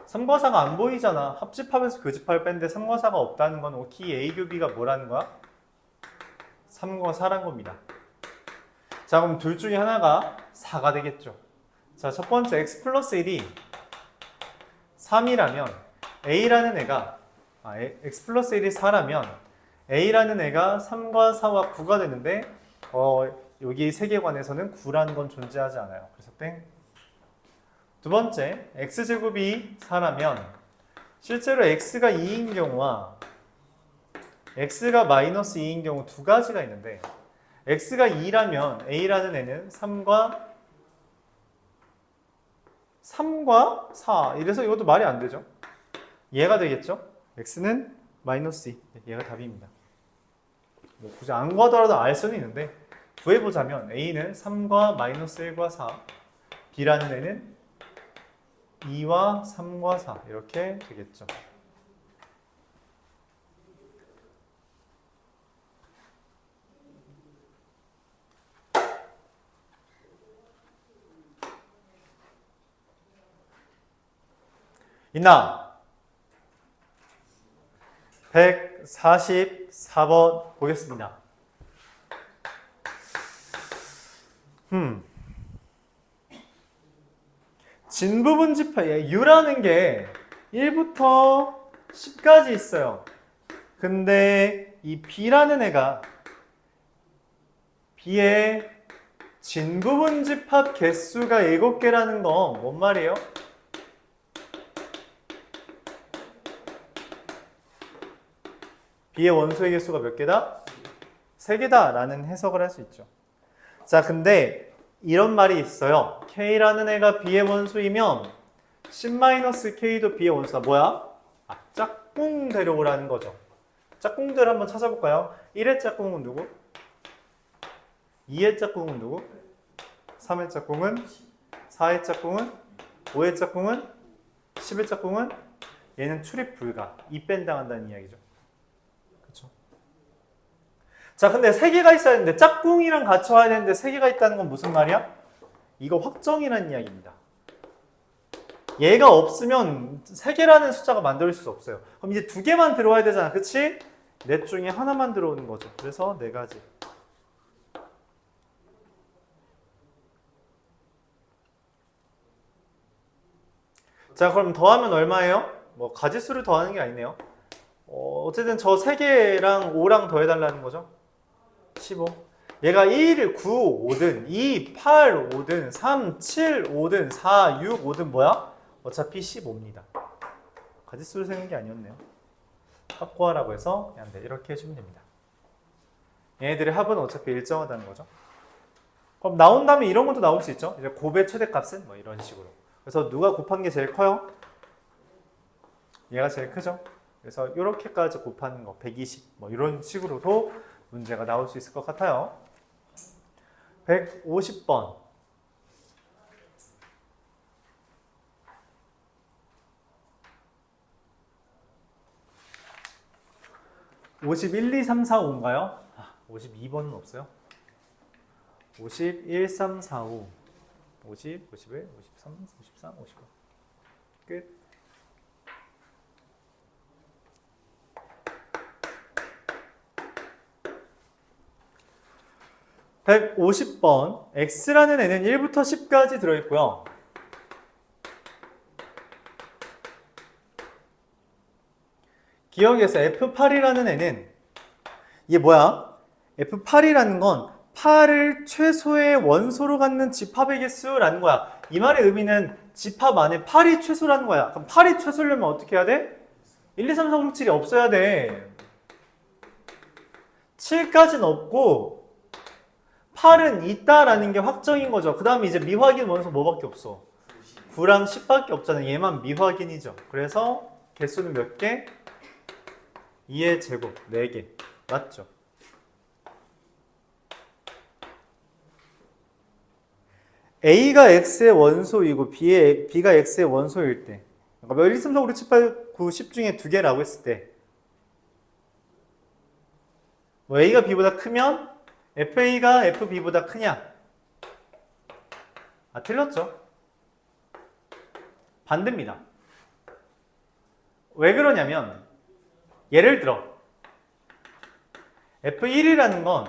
3과 4가 안 보이잖아. 합집합에서 교집합을 뺐는데 3과 4가 없다는 건 오키 A 교 B가 뭐라는 거야? 3과 4란 겁니다. 자, 그럼 둘 중에 하나가 4가 되겠죠. 자, 첫 번째 x 플러스 1이 3이라면 A라는 애가 x 플러스 1이 4라면 A라는 애가 3과 4와 9가 되는데 여기 세계관에서는 9라는 건 존재하지 않아요. 그래서 땡. 두 번째, x제곱이 4라면 실제로 x가 2인 경우와 x가 마이너스 2인 경우 두 가지가 있는데 x가 2라면 A라는 애는 3과 4 이래서 이것도 말이 안 되죠. 얘가 되겠죠. x는 마이너스 2. 얘가 답입니다. 뭐 굳이 안 구하더라도 알 수는 있는데 구해보자면 A는 3과 마이너스 1과 4, B라는 애는 2와 3과 4 이렇게 되겠죠. 있나? 144번 보겠습니다. 진부분 집합, U라는 게 1부터 10까지 있어요. 근데 이 B라는 애가 B의 진부분 집합 개수가 7개라는 건 뭔 말이에요? B의 원소의 개수가 몇 개다? 3개다 라는 해석을 할 수 있죠. 자, 근데 이런 말이 있어요. K라는 애가 B의 원소이면 10-K도 B의 원소다. 뭐야? 짝꿍 데려오라는 거죠. 짝꿍들 한번 찾아볼까요? 1의 짝꿍은 누구? 2의 짝꿍은 누구? 3의 짝꿍은? 4의 짝꿍은? 5의 짝꿍은? 10의 짝꿍은? 얘는 출입 불가. 입밴 당한다는 이야기죠. 그쵸? 자, 근데 3개가 있어야 되는데 짝꿍이랑 같이 와야 되는데 3개가 있다는 건 무슨 말이야? 이거 확정이라는 이야기입니다. 얘가 없으면 3개라는 숫자가 만들 수 없어요. 그럼 이제 2개만 들어와야 되잖아. 그치? 넷 중에 하나만 들어오는 거죠. 그래서 4가지. 자, 그럼 더하면 얼마예요? 뭐 가지수를 더하는 게 아니네요. 어쨌든 저 3개랑 5랑 더해달라는 거죠. 15. 얘가 1, 9, 5든 2, 8, 5든 3, 7, 5든 4, 6, 5든 뭐야? 어차피 15입니다. 가지수를 세는 게 아니었네요. 합 구하라고 해서 그냥 네, 이렇게 해주면 됩니다. 얘네들의 합은 어차피 일정하다는 거죠. 그럼 나온 다음에 이런 것도 나올 수 있죠. 이제 곱의 최대값은 뭐 이런 식으로. 그래서 누가 곱한 게 제일 커요? 얘가 제일 크죠. 그래서 이렇게까지 곱하는 거 120 뭐 이런 식으로도 문제가 나올 수 있을 것 같아요. 150번. (51, 2, 3, 4, 5인가요? 52번은 없어요. 51, 3, 4, 5 50, 51, 53, 54, 55 끝. 150번 x라는 애는 1부터 10까지 들어있고요. 기억에서 F8이라는 애는 이게 뭐야? F8이라는 건 8을 최소의 원소로 갖는 집합의 개수라는 거야. 이 말의 의미는 집합 안에 8이 최소라는 거야. 그럼 8이 최소려면 어떻게 해야 돼? 1, 2, 3, 4, 5, 6, 7이 없어야 돼. 7까지는 없고 8은 있다라는 게 확정인 거죠. 그 다음에 이제 미확인 원소 뭐밖에 없어? 9랑 10밖에 없잖아요. 얘만 미확인이죠. 그래서 개수는 몇 개? 2의 제곱 4개. 맞죠? A가 X의 원소이고 B가 X의 원소일 때, 그러니까 1, 2, 3, 4, 5, 6, 7, 8, 9, 10 중에 2개라고 했을 때 뭐 A가 B보다 크면 FA가 FB보다 크냐? 아, 틀렸죠? 반대입니다. 왜 그러냐면 예를 들어 F1이라는 건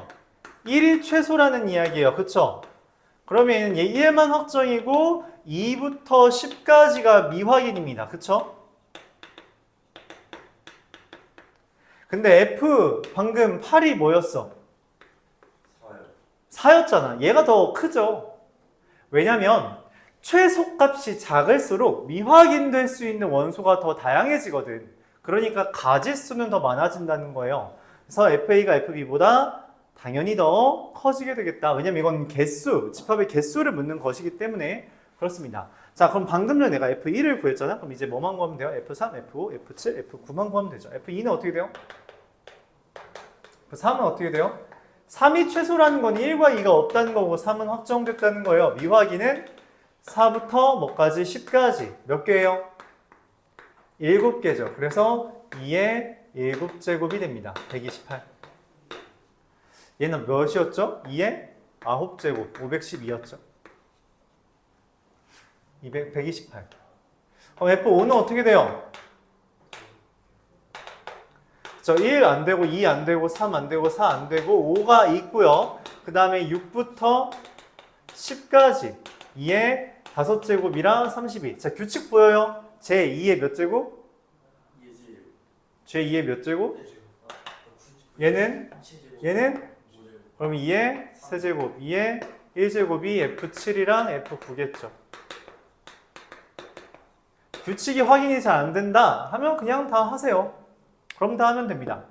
1이 최소라는 이야기예요. 그쵸? 그러면 얘만 확정이고 2부터 10까지가 미확인입니다. 그쵸? 근데 F 방금 8이 뭐였어? 4였잖아. 얘가 더 크죠? 왜냐면 최소값이 작을수록 미확인될 수 있는 원소가 더 다양해지거든. 그러니까 가지수는 더 많아진다는 거예요. 그래서 FA가 FB보다 당연히 더 커지게 되겠다. 왜냐면 이건 개수, 집합의 개수를 묻는 것이기 때문에 그렇습니다. 자, 그럼 방금 전에 내가 F1을 구했잖아. 그럼 이제 뭐만 구하면 돼요? F3, F5, F7, F9만 구하면 되죠. F2는 어떻게 돼요? F3은 어떻게 돼요? 3이 최소라는 건 1과 2가 없다는 거고 3은 확정됐다는 거예요. 미확인은 4부터 뭐까지? 10까지. 몇 개예요? 7개죠. 그래서 2의 7제곱이 됩니다. 128. 얘는 몇이었죠? 2의 9제곱, 512였죠. 128. 그럼 F5는 어떻게 돼요? 저 1 안 되고 2 안 되고 3 안 되고 4 안 되고 5가 있고요. 그 다음에 6부터 10까지 2의 5제곱이랑 32. 자, 규칙 보여요? 제 2의 몇 제곱? 제 2의 몇 제곱? 얘는? 그럼 2의 세제곱, 2의 1제곱이 F7이랑 F9겠죠. 규칙이 확인이 잘 안 된다 하면 그냥 다 하세요. 그럼 다 하면 됩니다.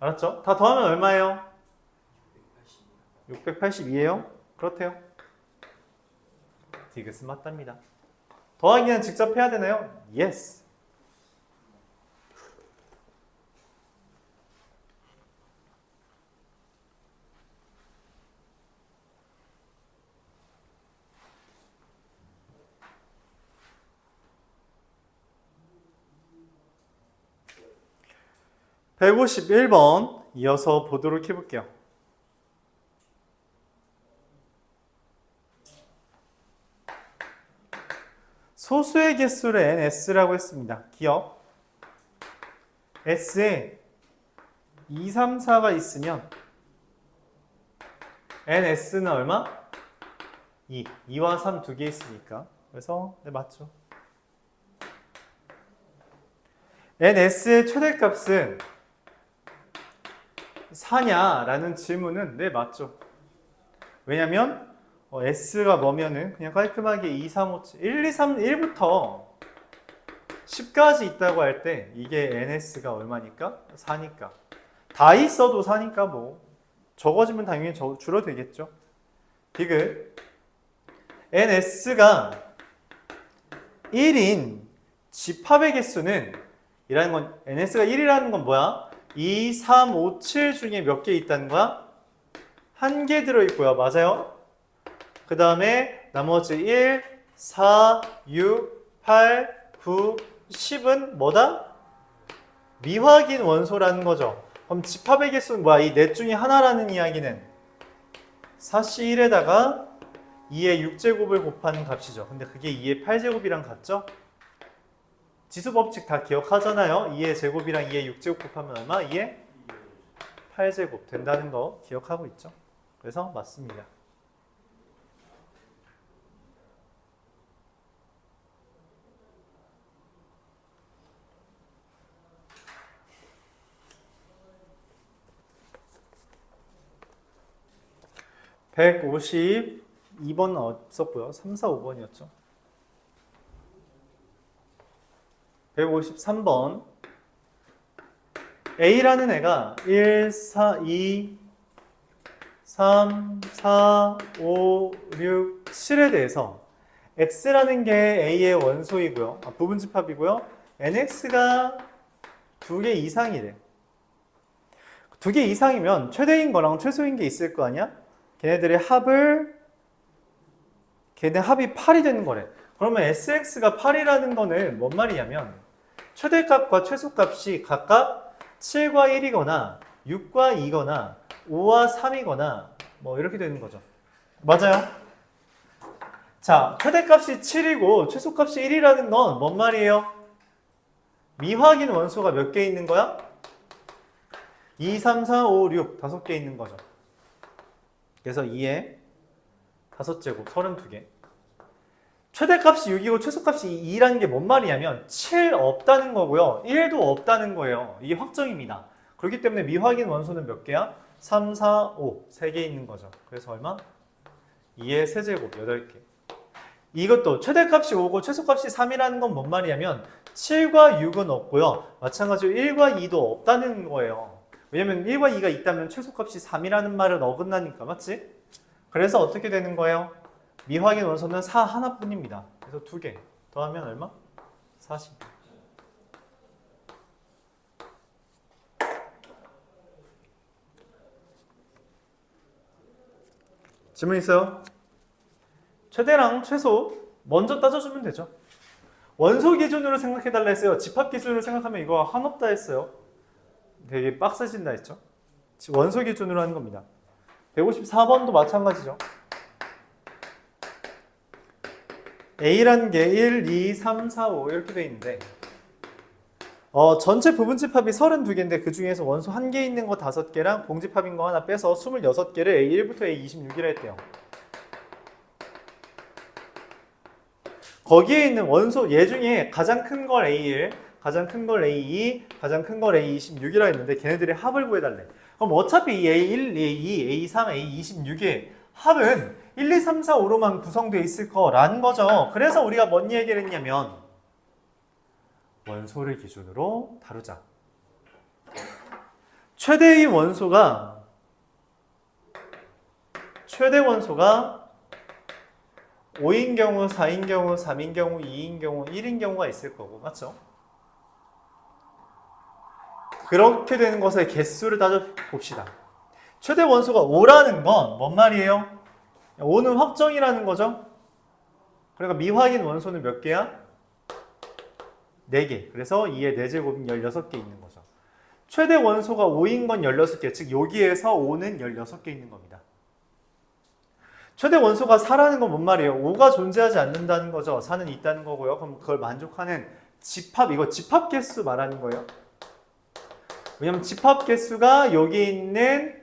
알았죠? 다 더하면 얼마예요? 682예요? 그렇대요. 디귿은 맞답니다. 더하기는 직접 해야 되나요? Yes. (151번) 이어서 보도록 해볼게요. 소수의 개수를 ns라고 했습니다. 기억. s에 2, 3, 4가 있으면 ns는 얼마? 2. 2와 3 두 개 있으니까. 그래서 네, 맞죠. ns의 최대값은 4냐라는 질문은 네, 맞죠. 왜냐면 S가 뭐면은 그냥 깔끔하게 2, 3, 5, 7, 1, 2, 3, 1부터 10까지 있다고 할 때 이게 NS가 얼마니까? 4니까. 다 있어도 4니까 뭐 적어지면 당연히 줄어들겠죠. 디귿. NS가 1인 집합의 개수는 이라는 건 NS가 1이라는 건 뭐야? 2, 3, 5, 7 중에 몇 개 있다는 거야? 1개 들어있고요. 맞아요? 그 다음에 나머지 1, 4, 6, 8, 9, 10은 뭐다? 미확인 원소라는 거죠. 그럼 집합의 개수는 뭐야? 이 넷 중에 하나라는 이야기는 4C1에다가 2의 6제곱을 곱하는 값이죠. 근데 그게 2의 8제곱이랑 같죠? 지수법칙 다 기억하잖아요. 2의 제곱이랑 2의 6제곱 곱하면 얼마? 2의 8제곱 된다는 거 기억하고 있죠? 그래서 맞습니다. (152번) 없었고요. 3, 4, 5번이었죠. 153번. A라는 애가 1, 4, 2, 3, 4, 5, 6, 7에 대해서 X라는 게 A의 원소이고요. 부분집합이고요. NX가 2개 이상이래. 2개 이상이면 최대인 거랑 최소인 게 있을 거 아니야? 걔네 합이 8이 되는 거래. 그러면 SX가 8이라는 거는 뭔 말이냐면 최대값과 최소값이 각각 7과 1이거나 6과 2거나 5와 3이거나 뭐 이렇게 되는 거죠. 맞아요? 자, 최대값이 7이고 최소값이 1이라는 건 뭔 말이에요? 미확인 원소가 몇 개 있는 거야? 2, 3, 4, 5, 6 5개 있는 거죠. 그래서 2에 5제곱 32개. 최대값이 6이고 최소값이 2라는 게 뭔 말이냐면 7 없다는 거고요. 1도 없다는 거예요. 이게 확정입니다. 그렇기 때문에 미확인 원소는 몇 개야? 3, 4, 5 3개 있는 거죠. 그래서 얼마? 2의 세제곱 8개. 이것도 최대값이 5고 최소값이 3이라는 건 뭔 말이냐면 7과 6은 없고요. 마찬가지로 1과 2도 없다는 거예요. 왜냐면 1과 2가 있다면 최소값이 3이라는 말은 어긋나니까, 맞지? 그래서 어떻게 되는 거예요? 미확인 원소는 4 하나뿐입니다. 그래서 2개 더하면 얼마? 40. 질문 있어요? 최대랑 최소 먼저 따져주면 되죠. 원소 기준으로 생각해달라 했어요. 집합 기준으로 생각하면 이거 한없다 했어요. 되게 빡세진다 했죠. 원소 기준으로 하는 겁니다. 154번도 마찬가지죠. A라는 게 1, 2, 3, 4, 5 이렇게 돼 있는데 전체 부분집합이 32개인데 그 중에서 원소 1개 있는 거 5개랑 공집합인 거 하나 빼서 26개를 A1부터 A26이라 했대요. 거기에 있는 원소 얘 중에 가장 큰 걸 A1, 가장 큰 걸 A2, 가장 큰 걸 A26이라 했는데 걔네들의 합을 구해달래. 그럼 어차피 이 A1, A2, A3, A26의 합은 1, 2, 3, 4, 5로만 구성되어 있을 거라는 거죠. 그래서 우리가 뭔 얘기를 했냐면 원소를 기준으로 다루자. 최대 원소가 5인 경우, 4인 경우, 3인 경우, 2인 경우, 1인 경우가 있을 거고, 맞죠? 그렇게 되는 것의 개수를 따져봅시다. 최대 원소가 5라는 건 뭔 말이에요? 5는 확정이라는 거죠? 그러니까 미확인 원소는 몇 개야? 4개. 그래서 2의 4제곱은 16개 있는 거죠. 최대 원소가 5인 건 16개. 즉 여기에서 5는 16개 있는 겁니다. 최대 원소가 4라는 건 뭔 말이에요? 5가 존재하지 않는다는 거죠. 4는 있다는 거고요. 그럼 그걸 만족하는 집합, 이거 집합 개수 말하는 거예요. 왜냐면 집합 개수가 여기 있는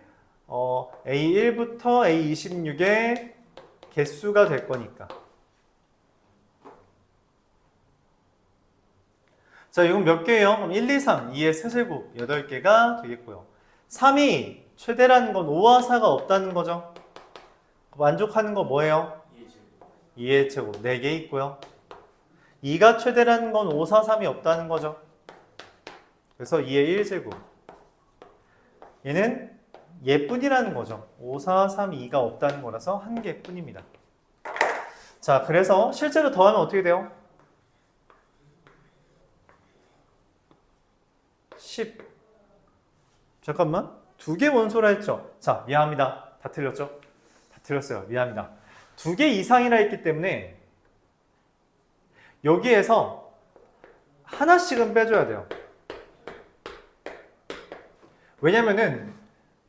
A1부터 A26의 개수가 될 거니까. 자, 이건 몇 개예요? 그럼 1, 2, 3, 2의 세제곱 8개가 되겠고요. 3이 최대라는 건 5와 4가 없다는 거죠. 만족하는 거 뭐예요? 2의 제곱 4개 있고요. 2가 최대라는 건 5, 4, 3이 없다는 거죠. 그래서 2의 1제곱. 얘는 얘뿐이라는 거죠. 5, 4, 3, 2가 없다는 거라서 한 개뿐입니다. 자, 그래서 실제로 더하면 어떻게 돼요? 10. 잠깐만. 2개 원소라 했죠? 자, 미안합니다. 다 틀렸죠? 다 틀렸어요. 미안합니다. 2개 이상이라 했기 때문에 여기에서 하나씩은 빼줘야 돼요. 왜냐면은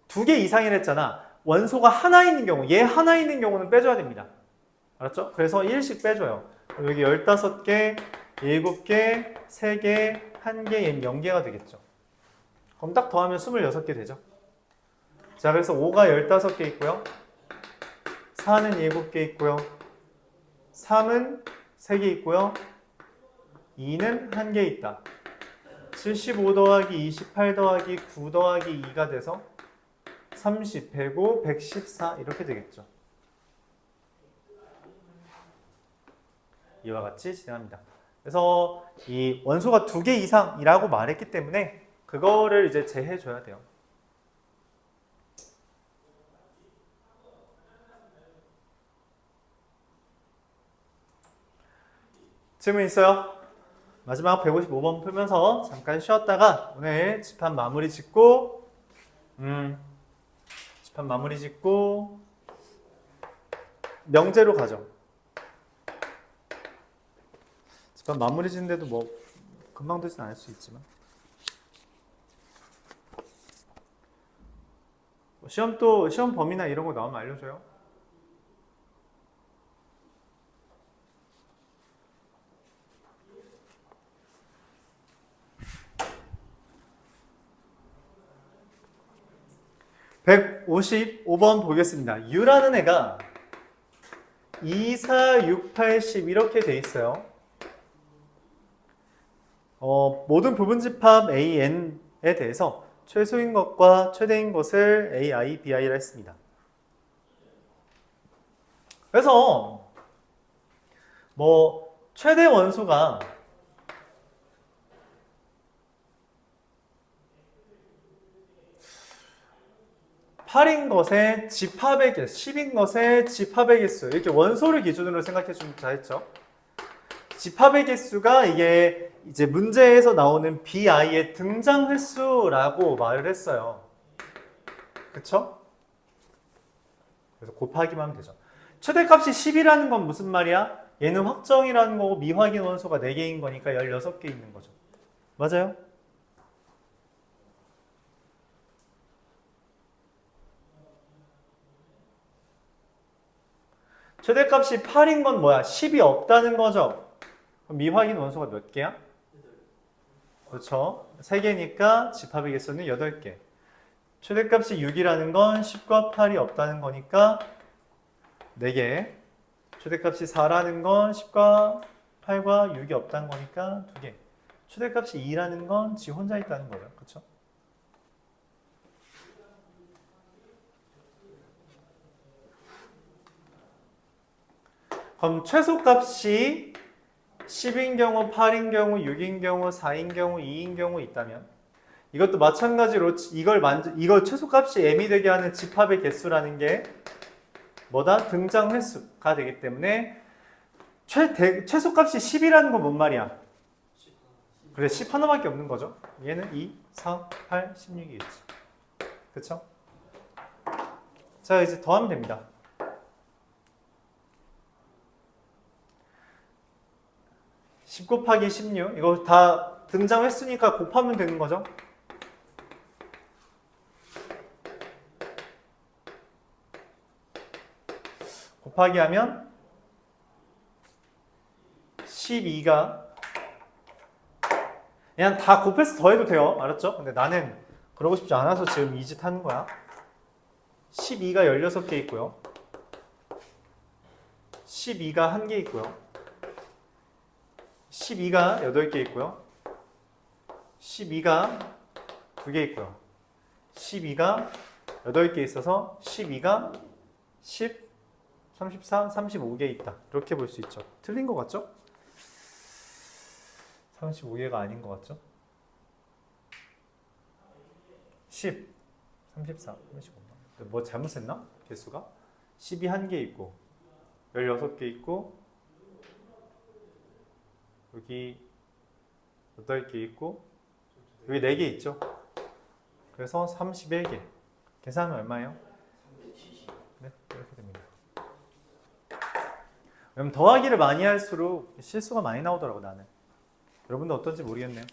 2개 이상이라 했잖아. 원소가 하나 있는 경우, 얘 하나 있는 경우는 빼줘야 됩니다. 알았죠? 그래서 1씩 빼줘요. 여기 15개, 7개, 3개, 1개, 얘는 0개가 되겠죠. 그럼 딱 더하면 26개 되죠. 자, 그래서 5가 15개 있고요. 4는 7개 있고요. 3은 3개 있고요. 2는 1개 있다. 75 더하기 28 더하기 9 더하기 2가 돼서 30, 105, 114 이렇게 되겠죠. 이와 같이 진행합니다. 그래서 이 원소가 2개 이상이라고 말했기 때문에 그거를 이제 제해줘야 돼요. 질문 있어요? 마지막 155번 풀면서 잠깐 쉬었다가 오늘 집합 마무리 짓고 명제로 가죠. 집합 마무리 짓는데도 뭐 금방 되진 않을 수 있지만 시험 범위나 이런 거 나오면 알려줘요. (155번) 보겠습니다. U라는 애가 2, 4, 6, 8, 10 이렇게 돼 있어요. 모든 부분집합 AN에 대해서 최소인 것과 최대인 것을 AI, BI라 했습니다. 그래서 뭐 최대 원소가 (8인) 것의 집합의 개수, (10인) 것의 집합의 개수 이렇게 원소를 기준으로 생각해 주면 다 했죠. 집합의 개수가 이게 이제 문제에서 나오는 BI의 등장 횟수라고 말을 했어요. 그쵸? 그래서 곱하기만 하면 되죠. 최대값이 10이라는 건 무슨 말이야? 얘는 확정이라는 거고 미확인 원소가 4개인 거니까 16개 있는 거죠. 맞아요? 최대값이 8인 건 뭐야? 10이 없다는 거죠. 그럼 미확인 원소가 몇 개야? 그렇죠. 3개니까 집합의 개수는 8개. 최대값이 6이라는 건 10과 8이 없다는 거니까 4개. 최대값이 4라는 건 10과 8과 6이 없다는 거니까 2개. 최대값이 2라는 건 지 혼자 있다는 거죠. 그렇죠? 그럼 최소값이 10인 경우, 8인 경우, 6인 경우, 4인 경우, 2인 경우 있다면 이것도 마찬가지로 이걸 최소값이 m이 되게 하는 집합의 개수라는 게 뭐다? 등장 횟수가 되기 때문에 최소값이 10이라는 건 뭔 말이야? 그래, 10 하나밖에 없는 거죠. 얘는 2, 4, 8, 16이겠지. 그쵸? 자, 이제 더하면 됩니다. 10 곱하기 16 이거 다 등장 횟수니까 곱하면 되는 거죠. 곱하기 하면 12가 그냥 다 곱해서 더해도 돼요. 알았죠? 근데 나는 그러고 싶지 않아서 지금 이 짓 하는 거야. 12가 16개 있고요. 12가 1개 있고요. 12가 8개 있고요. 12가 2개 있고요. 12가 8개 있어서 12가 10, 34, 35개 있다. 이렇게 볼 수 있죠. 틀린 것 같죠? 35개가 아닌 것 같죠? 10, 34, 35. 뭐 잘못했나? 개수가? 10이 1개 있고 16개 있고 여기 8개 있고 여기 4개 있죠. 그래서 31개. 계산은 얼마예요? 네, 이렇게 됩니다. 왜냐면 더하기를 많이 할수록 실수가 많이 나오더라고 나는. 여러분도 어떤지 모르겠네요.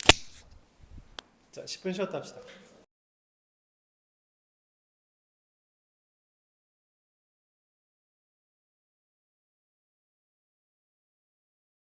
자, 10분 쉬었다 합시다.